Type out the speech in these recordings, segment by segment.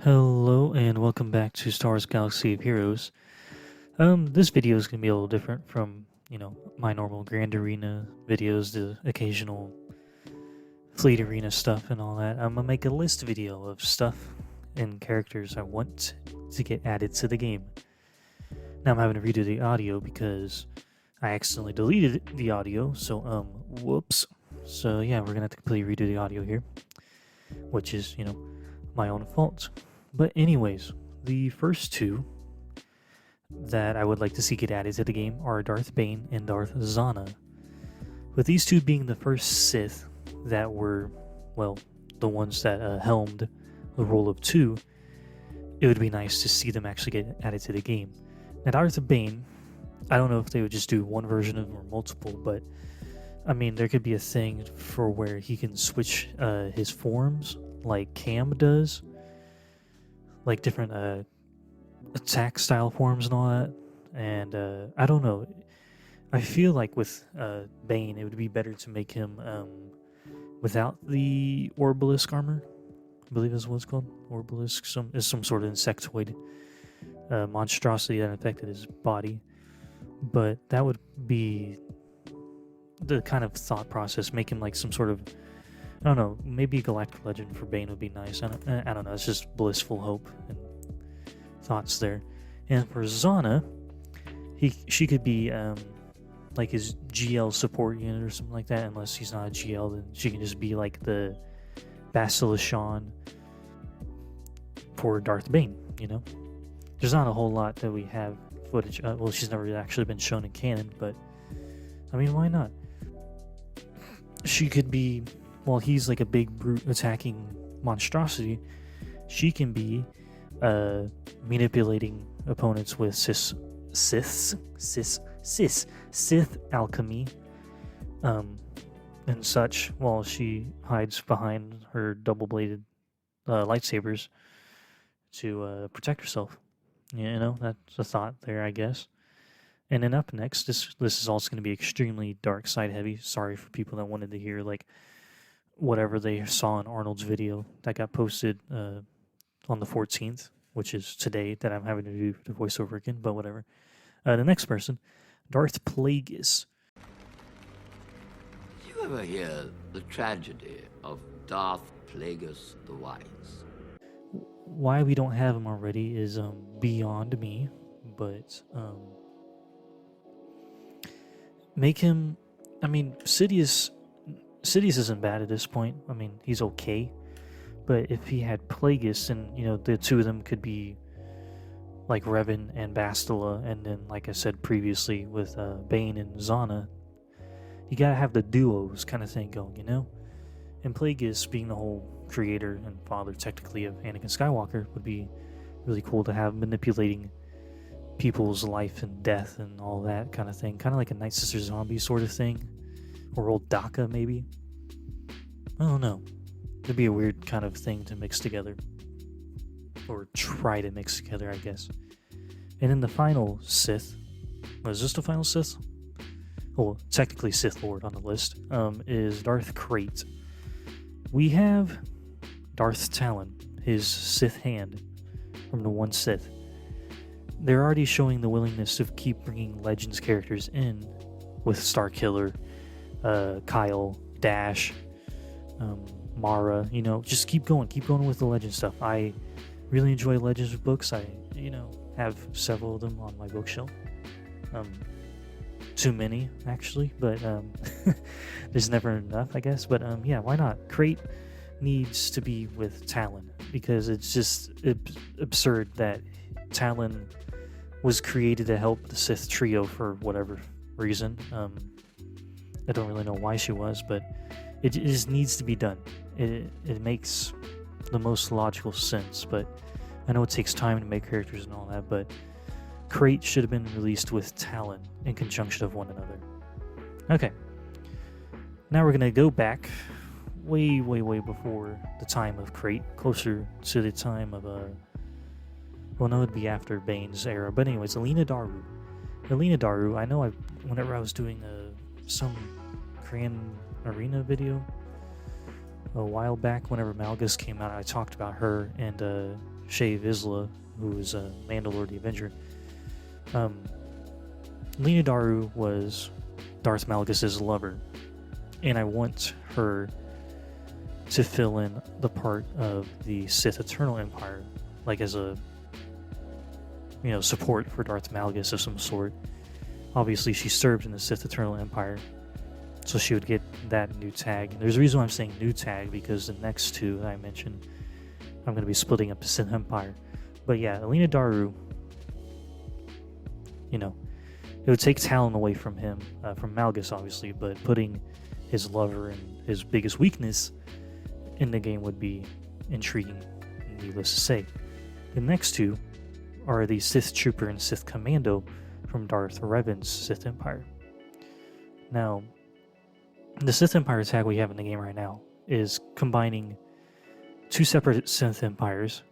Hello and welcome back to Star Wars Galaxy of Heroes. This video is going to be a little different from, my normal Grand Arena videos, the occasional Fleet Arena stuff and all that. I'm going to make a list video of stuff and characters I want to get added to the game. Now I'm having to redo the audio because I accidentally deleted the audio, so, whoops. So yeah, we're going to have to completely redo the audio here, which is, my own fault. But anyways, the first two that I would like to see get added to the game are Darth Bane and Darth Zannah. With these two being the first Sith that were, well, the ones that helmed the role of two, it would be nice to see them actually get added to the game. Now, Darth Bane, I don't know if they would just do one version of him or multiple, but I mean, there could be a thing for where he can switch his forms like Cam does, like different attack style forms and all that. And I don't know, I feel like with Bane it would be better to make him without the Orbalisk armor, I believe is what it's called. Orbalisk is some sort of insectoid monstrosity that infected his body, but that would be the kind of thought process. Make him like some sort of, I don't know, maybe a Galactic Legend for Bane would be nice. I don't know, it's just blissful hope and thoughts there. And for Zannah, she could be like his GL support unit or something like that. Unless he's not a GL, then she can just be like the Basilishan for Darth Bane, There's not a whole lot that we have footage. Well, she's never actually been shown in canon, but I mean, why not? She could be, well, he's like a big brute attacking monstrosity. She can be manipulating opponents with Sith alchemy and such, while she hides behind her double-bladed lightsabers to protect herself. That's a thought there, I guess. And then up next, this is also going to be extremely dark side heavy. Sorry for people that wanted to hear like whatever they saw in Arnold's video that got posted on the 14th, which is today that I'm having to do the voiceover again, but whatever. The next person, Darth Plagueis. Did you ever hear the tragedy of Darth Plagueis the Wise? Why we don't have him already is beyond me, but make him, I mean, Sidious isn't bad at this point. I mean, he's okay. But if he had Plagueis and, the two of them could be like Revan and Bastila, and then, like I said previously, with Bane and Zannah, you gotta have the duos kind of thing going, And Plagueis, being the whole creator and father, technically, of Anakin Skywalker, would be really cool to have, manipulating people's life and death and all that kind of thing. Kind of like a Night Sister zombie sort of thing. Or old Daka, maybe. I don't know. It'd be a weird kind of thing to mix together. Or try to mix together, I guess. And then the final Sith. Was this the final Sith? Well, technically Sith Lord on the list. Is Darth Krayt. We have Darth Talon, his Sith hand from the one Sith. They're already showing the willingness to keep bringing Legends characters in with Starkiller, Kyle, Dash, Mara, just keep going with the Legends stuff. I really enjoy Legends books. I, have several of them on my bookshelf. Too many, actually, but there's never enough, I guess. But yeah, why not? Krayt needs to be with Talon, because it's just absurd that Talon was created to help the Sith trio for whatever reason. I don't really know why she was, but it just needs to be done. It makes the most logical sense, but I know it takes time to make characters and all that, but Krayt should have been released with Talon in conjunction of one another. Okay. Now we're going to go back way before the time of Krayt, closer to the time of, well, no, it'd be after Bane's era, but anyways, Eleena Daru. Eleena Daru, I know whenever I was doing some Grand Arena video a while back, whenever Malgus came out, I talked about her, and Vizsla, who was Mandalore the Avenger. Eleena Daru was Darth Malgus' lover, and I want her to fill in the part of the Sith Eternal Empire, like as a support for Darth Malgus of some sort. Obviously, she served in the Sith Eternal Empire, so she would get that new tag. And there's a reason why I'm saying new tag, because the next two that I mentioned, I'm going to be splitting up the Sith Empire. But yeah, Eleena Daru, it would take talent away from him, from Malgus obviously, but putting his lover and his biggest weakness in the game would be intriguing, needless to say. The next two are the Sith Trooper and Sith Commando from Darth Revan's Sith Empire. Now, the Sith Empire tag we have in the game right now is combining two separate Sith Empires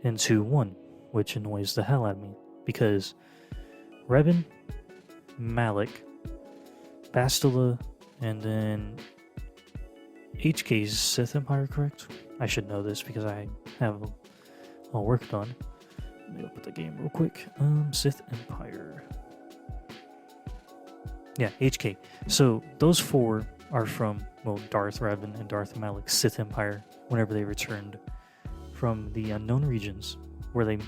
into one, which annoys the hell out of me, because Revan, Malak, Bastila, and then HK's Sith Empire, correct? I should know this because I have all worked on. Let me open the game real quick. Sith Empire. Yeah, HK. So those four are from, Darth Revan and Darth Malak's Sith Empire whenever they returned from the Unknown Regions, where they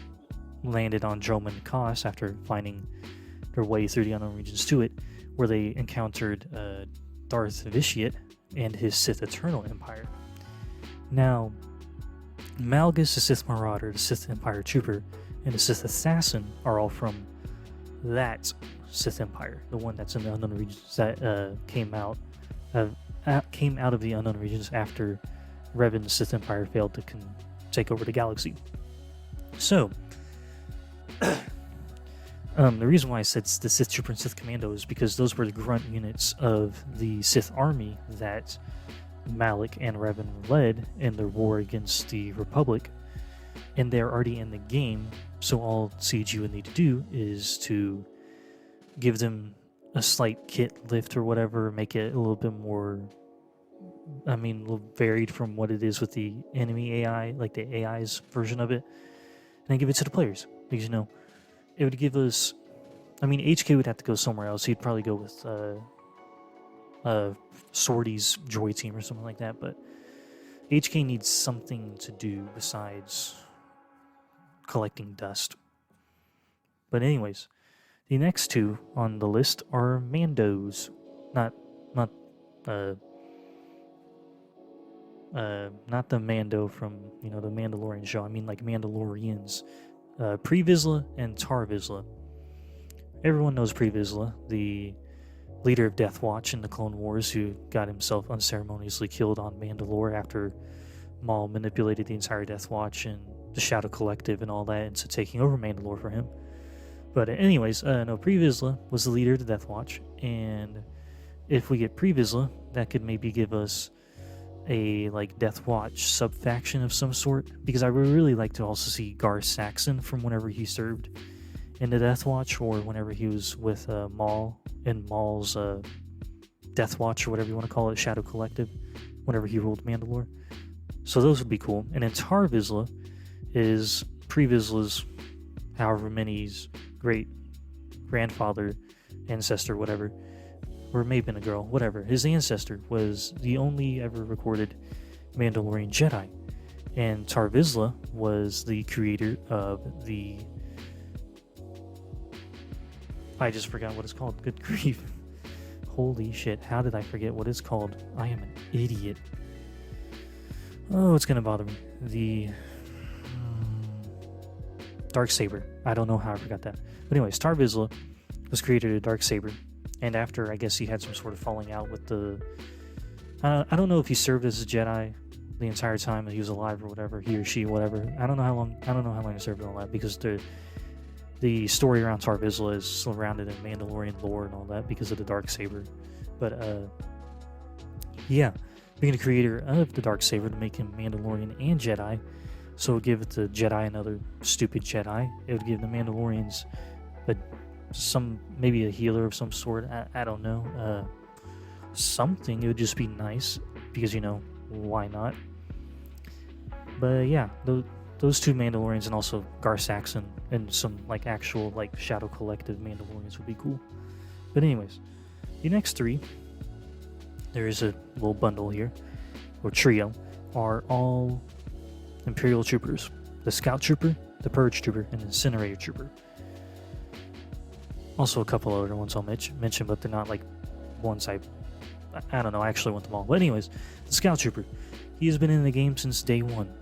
landed on Droman Kos after finding their way through the Unknown Regions to it, where they encountered Darth Vitiate and his Sith Eternal Empire. Now, Malgus, the Sith Marauder, the Sith Empire Trooper, and the Sith Assassin are all from that Sith Empire, the one that's in the Unknown Regions that came out of the Unknown Regions after Revan's Sith Empire failed to take over the galaxy. So, the reason why I said the Sith Trooper and Sith Commando is because those were the grunt units of the Sith Army that Malak and Revan led in their war against the Republic, and they're already in the game, so all CG would need to do is to give them a slight kit lift or whatever, make it a little bit more, a little varied from what it is with the enemy AI, like the AI's version of it, and then give it to the players, because it would give us, HK would have to go somewhere else. He'd probably go with Swordy's Joy Team or something like that, but HK needs something to do besides collecting dust. But anyways, the next two on the list are Mandos. Not the Mando from, the Mandalorian show. I mean like Mandalorians. Vizsla and Tarre Vizsla. Everyone knows Vizsla, the leader of Death Watch in the Clone Wars, who got himself unceremoniously killed on Mandalore after Maul manipulated the entire Death Watch and the Shadow Collective and all that into taking over Mandalore for him. But anyways, Vizsla was the leader of the Death Watch, and if we get Vizsla, that could maybe give us a Death Watch sub-faction of some sort, because I would really like to also see Gar Saxon from whenever he served in the Death Watch, or whenever he was with Maul in Maul's Death Watch, or whatever you want to call it, Shadow Collective, whenever he ruled Mandalore. So those would be cool. And then Tarre Vizsla is Vizsla's however many's great grandfather, ancestor, whatever, or maybe been a girl, whatever. His ancestor was the only ever recorded Mandalorian Jedi, and Tarre Vizsla was the creator of the... I just forgot what it's called. Good grief. Holy shit, how did I forget what it's called? I am an idiot. Oh, it's gonna bother me. The... Darksaber. I don't know how I forgot that. But anyways, Tarre Vizsla was created a Darksaber, and after, I guess, he had some sort of falling out with the... I don't know if he served as a Jedi the entire time that he was alive or whatever, he or she, whatever. I don't know how long he served and all that, because the story around Tarre Vizsla is surrounded in Mandalorian lore and all that because of the Darksaber. But yeah, being the creator of the Darksaber to make him Mandalorian and Jedi, so it would give the Jedi another stupid Jedi. It would give the Mandalorians maybe a healer of some sort. I don't know. Something. It would just be nice because, why not? But yeah, those two Mandalorians and also Gar Saxon and some like actual like Shadow Collective Mandalorians would be cool. But anyways, the next three, there is a little bundle here, or trio, are all Imperial troopers: the Scout Trooper, the Purge Trooper, and the Incinerator Trooper. Also a couple other ones I'll mention, but they're not like ones I don't know, I actually want them all. But anyways, the Scout Trooper, he has been in the game since day one.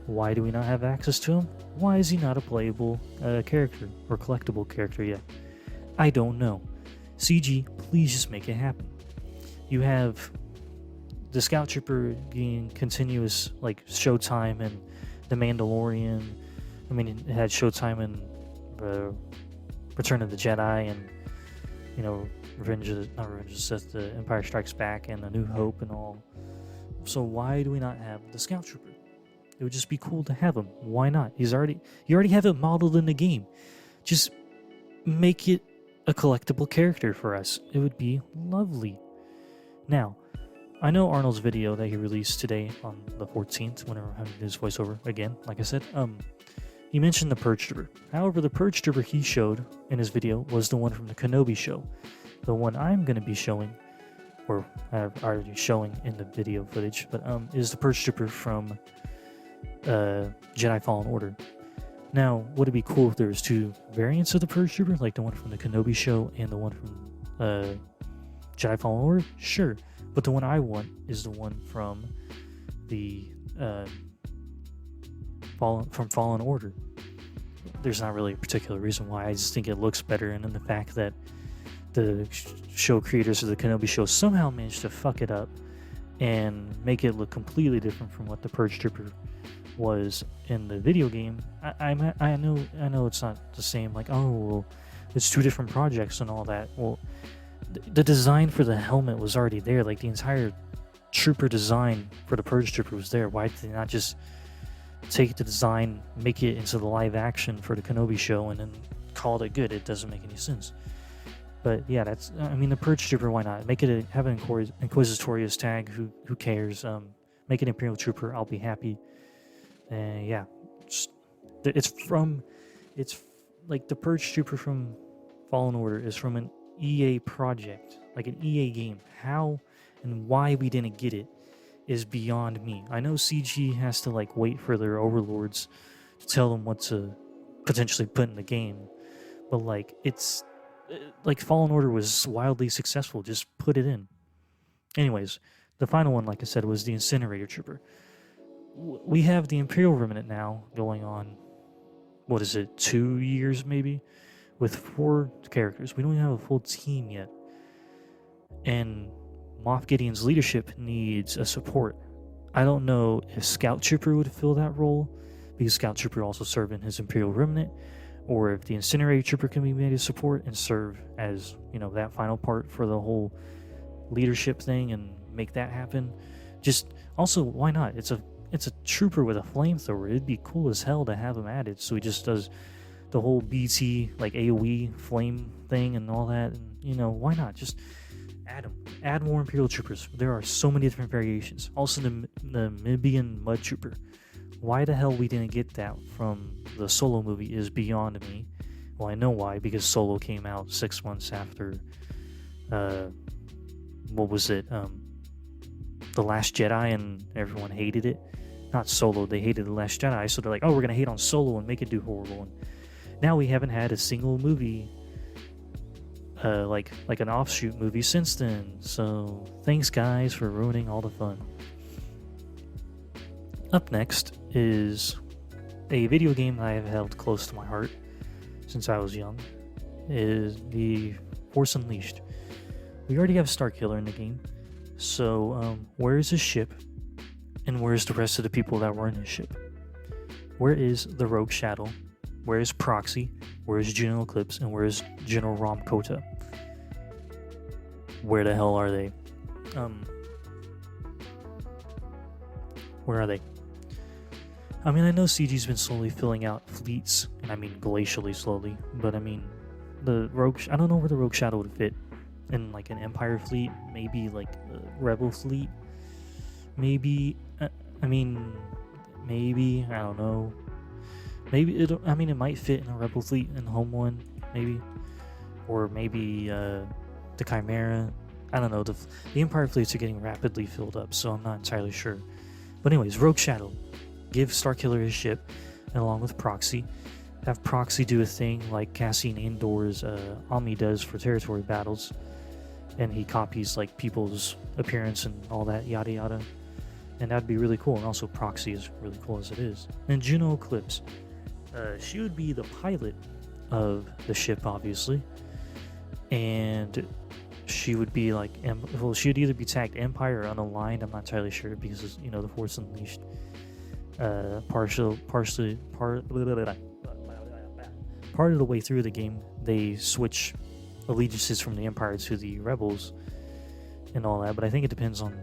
Why do we not have access to him? Why is he not a playable character or collectible character yet? I don't know. CG, please just make it happen. You have the Scout Trooper getting continuous like showtime in The Mandalorian. I mean, it had showtime in Return of the Jedi and, you know, Revenge of the Sith, the Empire Strikes Back, and A New Hope and all. So why do we not have the Scout Trooper? It would just be cool to have him. Why not? You already have it modeled in the game. Just make it a collectible character for us. It would be lovely. Now, I know Arnold's video that he released today on the 14th, whenever I'm having his voiceover again, like I said, he mentioned the Purge Trooper. However, the Purge Trooper he showed in his video was the one from the Kenobi show. The one I'm going to be showing, or I've already showing in the video footage, but is the Purge Trooper from Jedi Fallen Order. Now, would it be cool if there was two variants of the Purge Trooper, like the one from the Kenobi show and the one from Jedi Fallen Order? Sure, but the one I want is the one from the Fallen Order. There's not really a particular reason why. I just think it looks better, and then the fact that the show creators of the Kenobi show somehow managed to fuck it up and make it look completely different from what the Purge Trooper was in the video game. I know it's not the same, like, oh, well, it's two different projects and all that. Well, the design for the helmet was already there. Like, the entire trooper design for the Purge Trooper was there. Why did they not just take the design, make it into the live action for the Kenobi show, and then call it good? It doesn't make any sense. But yeah, that's, I mean, the Purge Trooper, why not? Make it have an Inquisitorious tag, who cares? Make an Imperial Trooper, I'll be happy. Yeah, it's like the Purge Trooper from Fallen Order is from an EA project, like an EA game. How and why we didn't get it is beyond me. I know CG has to like wait for their overlords to tell them what to potentially put in the game, but like, it's like Fallen Order was wildly successful. Just put it in. Anyways, the final one, like I said, was the Incinerator Trooper. We have the Imperial Remnant now going on, what is it, 2 years maybe, with 4 characters. We don't even have a full team yet. And Moff Gideon's leadership needs a support. I don't know if Scout Trooper would fill that role, because Scout Trooper also served in his Imperial Remnant, or if the Incinerator Trooper can be made a support and serve as, you know, that final part for the whole leadership thing and make that happen. Just, also, why not? It's a trooper with a flamethrower. It'd be cool as hell to have him added, so he just does the whole BT, like AoE flame thing and all that, and, you know, why not? Just add them. Add more Imperial Troopers. There are so many different variations. Also, the Mimban Mudtrooper. Why the hell we didn't get that from the Solo movie is beyond me. Well, I know why, because Solo came out 6 months after, what was it, The Last Jedi, and everyone hated it. Not Solo, they hated The Last Jedi, so they're like, oh, we're going to hate on Solo and make it do horrible. And now we haven't had a single movie, like an offshoot movie since then. So thanks, guys, for ruining all the fun. Up next is a video game I have held close to my heart since I was young, is the Force Unleashed. We already have Starkiller in the game, so where is his ship, and where's the rest of the people that were in his ship? Where is the Rogue Shadow? Where is Proxy? Where is Juno Eclipse? And where is General Rahm Kota? Where the hell are they? Where are they? I mean, I know CG's been slowly filling out fleets, and I mean glacially slowly, but I mean, the Rogue, I don't know where the Rogue Shadow would fit. In like an Empire fleet, maybe like a Rebel fleet, maybe, I mean, maybe, I don't know. Maybe it might fit in a Rebel fleet in Home 1, maybe. Or maybe the Chimera. I don't know. The Empire fleets are getting rapidly filled up, so I'm not entirely sure. But anyways, Rogue Shadow. Give Starkiller his ship, and along with Proxy. Have Proxy do a thing like Cassian Andor's Omni does for territory battles. And he copies like people's appearance and all that, yada yada. And that'd be really cool. And also Proxy is really cool as it is. And Juno Eclipse. She would be the pilot of the ship, obviously. And she would be like, she would either be tagged Empire or Unaligned. I'm not entirely sure because, the Force Unleashed part of the way through the game, they switch allegiances from the Empire to the Rebels and all that. But I think it depends on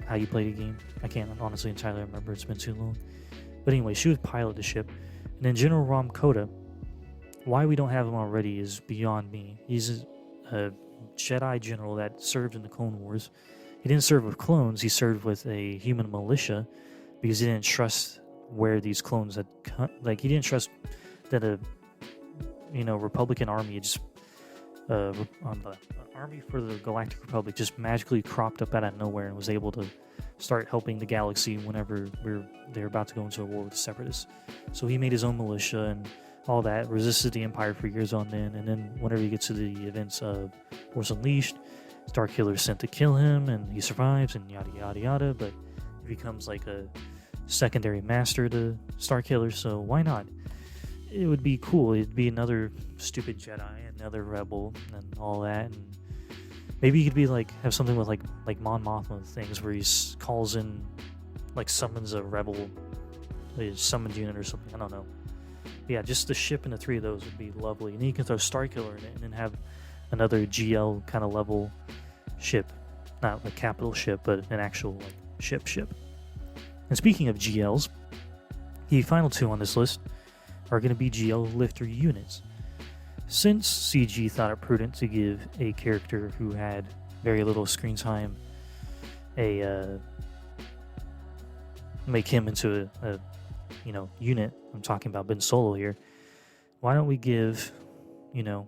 how you play the game. I can't honestly entirely remember. It's been too long. But anyway, she would pilot the ship. And then General Rahm Kota, why we don't have him already is beyond me. He's a Jedi general that served in the Clone Wars. He didn't serve with clones. He served with a human militia because he didn't trust where these clones had come. Like, he didn't trust that a Republican army just on the Army for the Galactic Republic just magically cropped up out of nowhere and was able to start helping the galaxy whenever they're about to go into a war with the Separatists. So he made his own militia and all that, resisted the Empire for years on end, and then whenever you get to the events of Force Unleashed, Starkiller is sent to kill him, and he survives, and yada yada yada, but he becomes like a secondary master to Starkiller, so why not? It would be cool. It'd be another stupid Jedi, another rebel, and all that, and maybe he could be like, have something with like Mon Mothma things, where he calls in, like summons a rebel, a summoned unit or something, I don't know. Yeah, just the ship and the three of those would be lovely. And then you can throw Starkiller in it and then have another GL kind of level ship. Not like capital ship, but an actual like ship. And speaking of GLs, the final two on this list are going to be GL lifter units. Since CG thought it prudent to give a character who had very little screen time make him into a unit. I'm talking about Ben Solo here. Why don't we give, the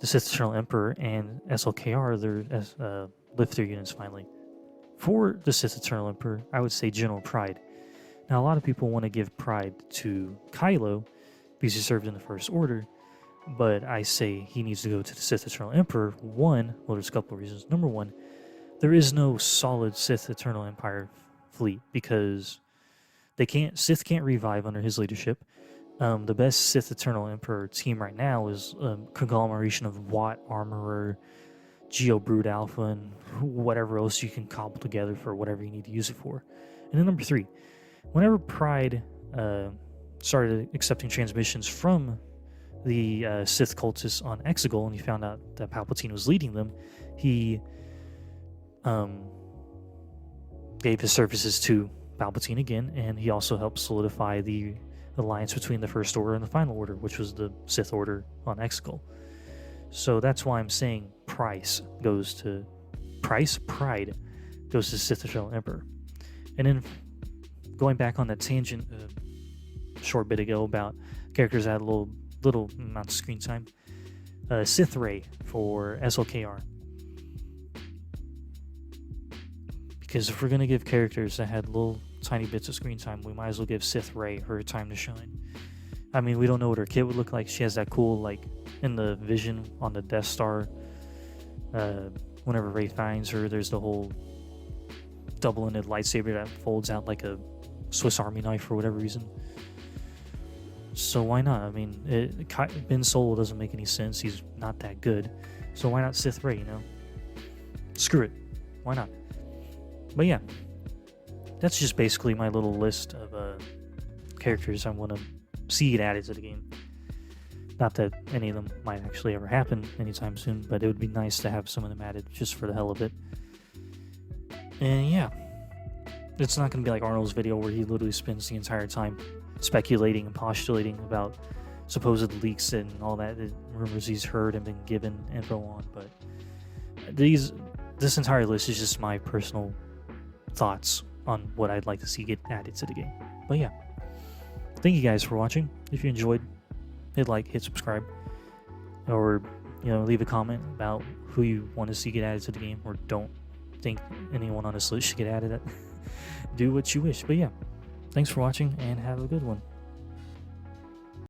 Sith Eternal Emperor and SLKR their lifter units finally? For the Sith Eternal Emperor, I would say General Pryde. Now, a lot of people want to give Pryde to Kylo because he served in the First Order, but I say he needs to go to the Sith Eternal Emperor. There's a couple of reasons. Number one, there is no solid Sith Eternal Empire fleet because Sith can't revive under his leadership. The best Sith Eternal Emperor team right now is a conglomeration of Watt, Armorer, Geo Brood Alpha, and whatever else you can cobble together for whatever you need to use it for. And then number three, whenever Pryde started accepting transmissions from the Sith cultists on Exegol, and he found out that Palpatine was leading them, he gave his services to Palpatine again, and he also helped solidify the alliance between the First Order and the Final Order, which was the Sith Order on Exegol. So that's why I'm saying Pryde goes to Sith Eternal Emperor. And then going back on that tangent a short bit ago about characters that had little amount of screen time, Sith Rey for SLKR. Because if we're going to give characters that had little tiny bits of screen time, we might as well give Sith Rey her time to shine. I mean, we don't know what her kit would look like. She has that cool, like, in the vision on the Death Star, whenever Rey finds her, there's the whole double-ended lightsaber that folds out like a Swiss Army knife for whatever reason. So why not? I mean, Ben Solo doesn't make any sense. He's not that good. So why not Sith Rey, Screw it. Why not? But yeah, that's just basically my little list of characters I want to see get added to the game. Not that any of them might actually ever happen anytime soon, but it would be nice to have some of them added just for the hell of it. And yeah, it's not going to be like Arnold's video where he literally spends the entire time speculating and postulating about supposed leaks and all that, rumors he's heard and been given info on, but this entire list is just my personal thoughts on what I'd like to see get added to the game. But yeah, thank you guys for watching. If you enjoyed, hit like, hit subscribe, or leave a comment about who you want to see get added to the game, or don't think anyone on this list should get added. Do what you wish. But yeah, thanks for watching and have a good one.